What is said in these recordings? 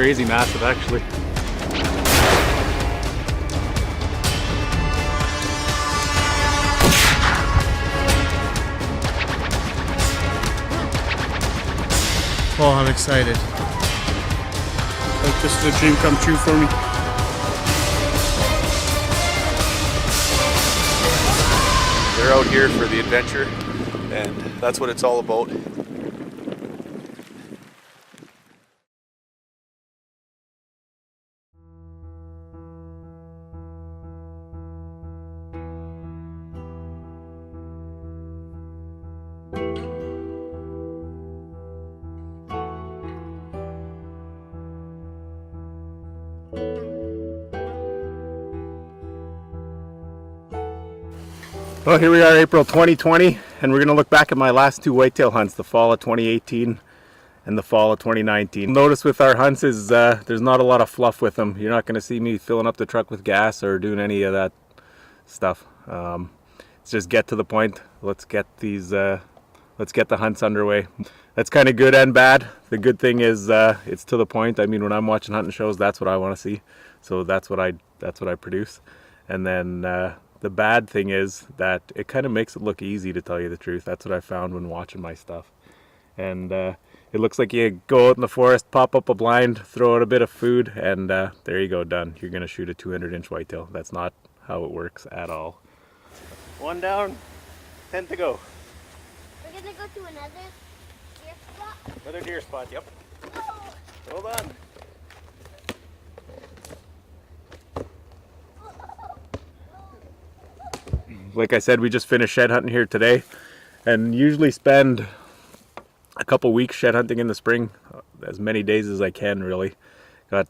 crazy massive actually. Oh, I'm excited. Like, this is a dream come true for me. They're out here for the adventure, and that's what it's all about. Well, here we are, April 2020, and we're going to look back at my last two whitetail hunts, the fall of 2018 and the fall of 2019. Notice with our hunts is there's not a lot of fluff with them. You're not going to see me filling up the truck with gas or doing any of that stuff. It's just get to the point. Let's get the hunts underway. That's kind of good and bad. The good thing is it's to the point. I mean, when I'm watching hunting shows, that's what I want to see. So that's what I produce. And then the bad thing is that it kind of makes it look easy, to tell you the truth. That's what I found when watching my stuff. And it looks like you go out in the forest, pop up a blind, throw out a bit of food, and there you go, done. You're going to shoot a 200-inch whitetail. That's not how it works at all. One down, 10 to go. We're going to go to another deer spot? Another deer spot, yep. Oh. Hold on. Like I said, we just finished shed hunting here today, and usually spend a couple weeks shed hunting in the spring, as many days as I can, really. Got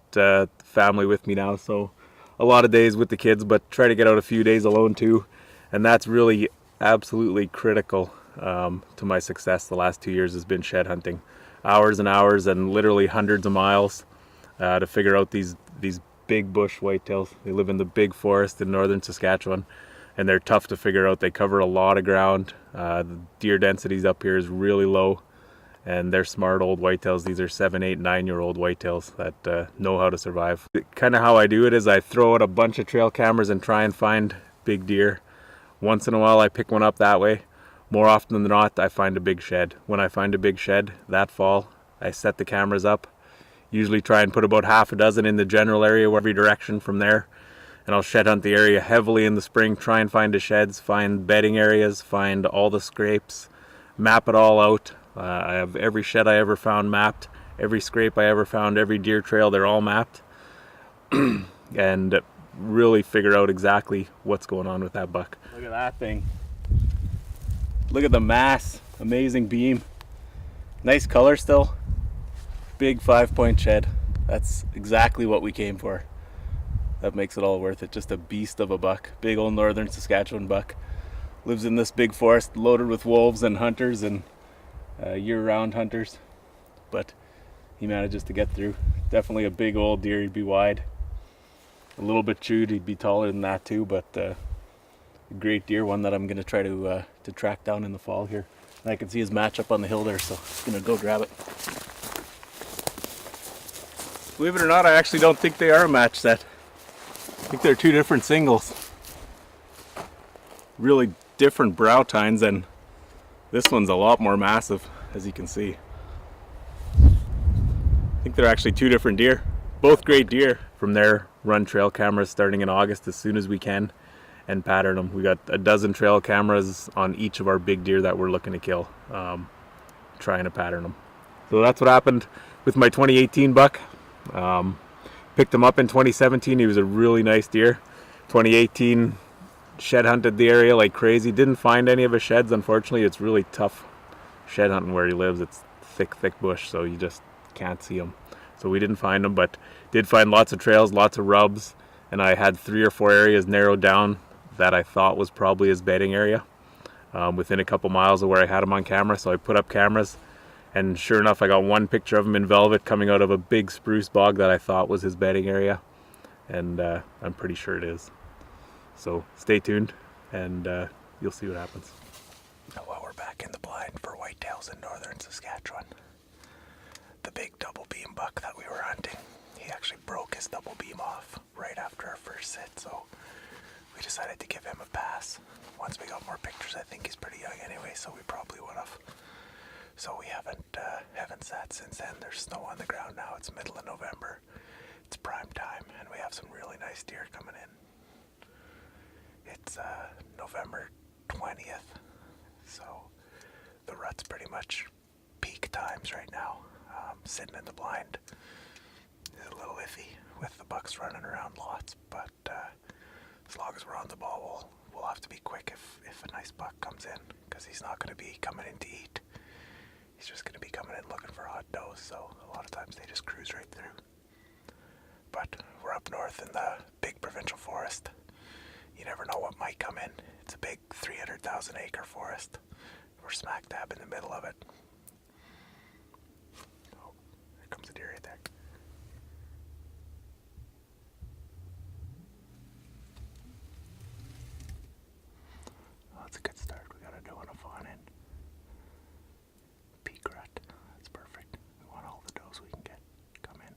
family with me now, so a lot of days with the kids, but try to get out a few days alone too, and that's really absolutely critical to my success. The last 2 years has been shed hunting, hours and hours and literally hundreds of miles to figure out these big bush whitetails. They live in the big forest in northern Saskatchewan, and they're tough to figure out. They cover a lot of ground. The deer densities up here is really low, and they're smart old whitetails. These are 7, 8, 9-year-old whitetails that know how to survive. Kind of how I do it is I throw out a bunch of trail cameras and try and find big deer. Once in a while I pick one up that way. More often than not, I find a big shed. When I find a big shed that fall, I set the cameras up. Usually try and put about half a dozen in the general area, every direction from there. And I'll shed hunt the area heavily in the spring, try and find the sheds, find bedding areas, find all the scrapes, map it all out. I have every shed I ever found mapped, every scrape I ever found, every deer trail, they're all mapped. And really figure out exactly what's going on with that buck. Look at that thing. Look at the mass, amazing beam. Nice color still. Big 5-point shed. That's exactly what we came for. That makes it all worth it. Just a beast of a buck. Big old northern Saskatchewan buck. Lives in this big forest loaded with wolves and hunters and year-round hunters. But he manages to get through. Definitely a big old deer. He'd be wide. A little bit chewed. He'd be taller than that too. But a great deer. One that I'm going to try to track down in the fall here. And I can see his match up on the hill there, so I'm going to go grab it. Believe it or not, I actually don't think they are a match set. I think they're two different singles. Really different brow tines, and this one's a lot more massive, as you can see. I think they're actually two different deer. Both great deer. From there, run trail cameras starting in August as soon as we can and pattern them. We got a dozen trail cameras on each of our big deer that we're looking to kill, trying to pattern them. So that's what happened with my 2018 buck. Picked him up in 2017. He was a really nice deer. 2018 shed hunted the area like crazy. Didn't find any of his sheds, unfortunately. It's really tough shed hunting where he lives. It's thick bush, so you just can't see him. So we didn't find him, but did find lots of trails, lots of rubs, and I had 3 or 4 areas narrowed down that I thought was probably his bedding area, within a couple miles of where I had him on camera. So I put up cameras, and sure enough, I got one picture of him in velvet coming out of a big spruce bog that I thought was his bedding area, and I'm pretty sure it is. So stay tuned, and you'll see what happens. Now while we're back in the blind for whitetails in northern Saskatchewan, the big double beam buck that we were hunting he actually broke his double beam off right after our first sit, so we decided to give him a pass. Once we got more pictures, I think he's pretty young anyway, so we probably would have. So we haven't sat since then. There's snow on the ground now. It's middle of November. It's prime time, and we have some really nice deer coming in. It's November 20th, so the rut's pretty much peak times right now. Sitting in the blind is a little iffy with the bucks running around lots, but as long as we're on the ball, we'll have to be quick if a nice buck comes in, because he's not going to be coming in to eat. He's just going to be coming in looking for hot does, so a lot of times they just cruise right through. But we're up north in the big provincial forest. You never know what might come in. It's a big 300,000 acre forest. We're smack dab in the middle of it. Oh, there comes a deer right there. Oh, that's a good start. We got a doe and a fawn in. Peak rut. That's perfect. We want all the does we can get come in.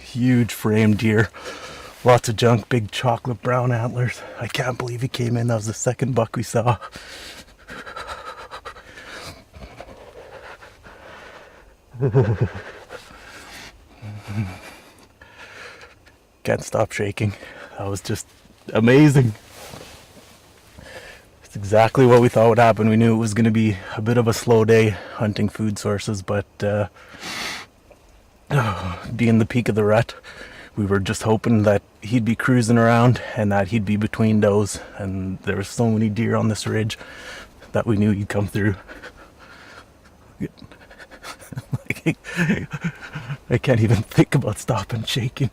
Huge frame deer, lots of junk, big chocolate brown antlers. I can't believe he came in. That was the second buck we saw. Can't stop shaking. That was just amazing. It's exactly what we thought would happen. We knew it was going to be a bit of a slow day hunting food sources, but being the peak of the rut, we were just hoping that he'd be cruising around and that he'd be between does, and there were so many deer on this ridge that we knew he'd come through. I can't even think about stopping shaking.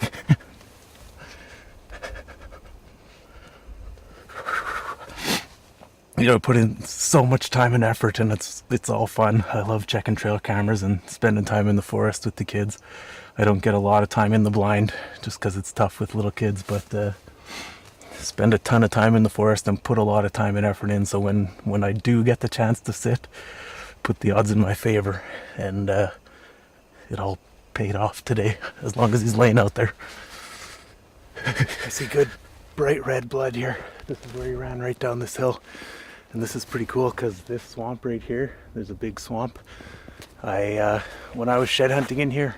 You know, put in so much time and effort, and it's all fun. I love checking trail cameras and spending time in the forest with the kids. I don't get a lot of time in the blind just because it's tough with little kids, but spend a ton of time in the forest and put a lot of time and effort in, so when I do get the chance to sit, put the odds in my favor, and it all paid off today, as long as he's laying out there. I see good bright red blood here. This is where he ran right down this hill. And this is pretty cool because this swamp right here, there's a big swamp. When I was shed hunting in here,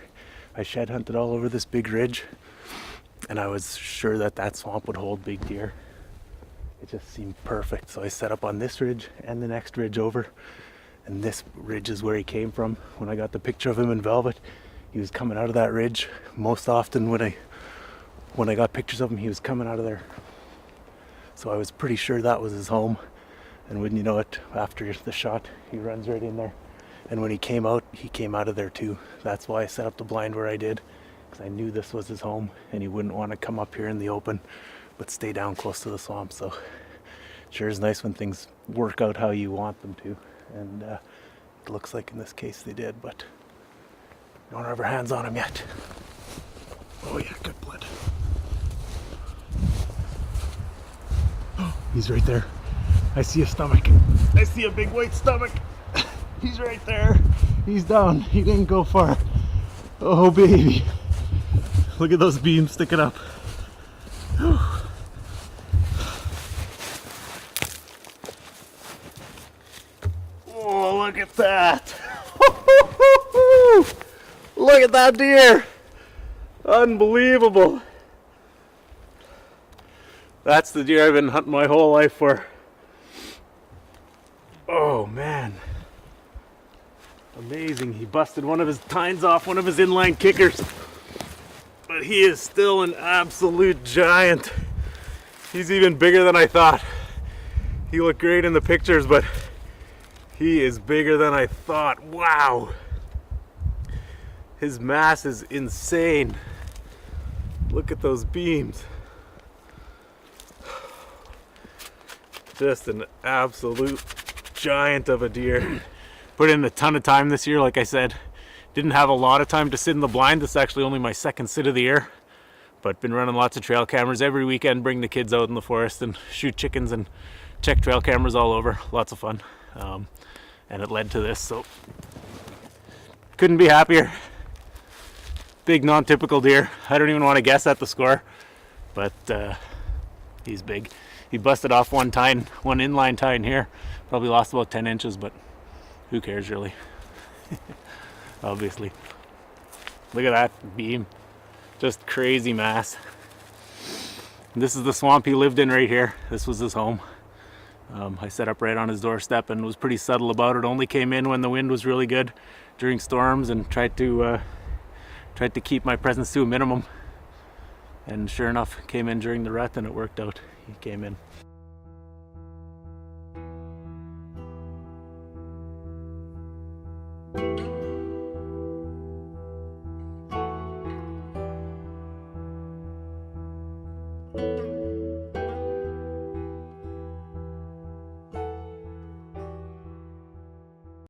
I shed hunted all over this big ridge, and I was sure that swamp would hold big deer. It just seemed perfect. So I set up on this ridge and the next ridge over, and this ridge is where he came from. When I got the picture of him in velvet, he was coming out of that ridge. Most often when I got pictures of him, he was coming out of there. So I was pretty sure that was his home. And wouldn't you know it, after the shot, he runs right in there. And when he came out of there too. That's why I set up the blind where I did, because I knew this was his home and he wouldn't want to come up here in the open, but stay down close to the swamp. So sure is nice when things work out how you want them to. And it looks like in this case they did, but don't have our hands on him yet. Oh yeah, good blood. He's right there. I see a stomach. I see a big white stomach. He's right there. He's down. He didn't go far. Oh baby. Look at those beams sticking up. Oh, look at that. Look at that deer. Unbelievable. That's the deer I've been hunting my whole life for. Oh man. Amazing. He busted one of his tines off one of his inline kickers. But he is still an absolute giant. He's even bigger than I thought. He looked great in the pictures, but he is bigger than I thought. Wow. His mass is insane. Look at those beams. Just an absolute giant of a deer. Put in a ton of time this year, like I said. Didn't have a lot of time to sit in the blind. This is actually only my second sit of the year. But been running lots of trail cameras every weekend, bring the kids out in the forest and shoot chickens and check trail cameras all over. Lots of fun. And it led to this, so couldn't be happier. Big non-typical deer. I don't even want to guess at the score, but he's big. He busted off one inline tine here. Probably lost about 10 inches, but who cares really? Obviously. Look at that beam. Just crazy mass. And this is the swamp he lived in right here. This was his home. I set up right on his doorstep and was pretty subtle about it. Only came in when the wind was really good during storms and tried to keep my presence to a minimum. And sure enough, came in during the rut and it worked out. He came in. Thank you.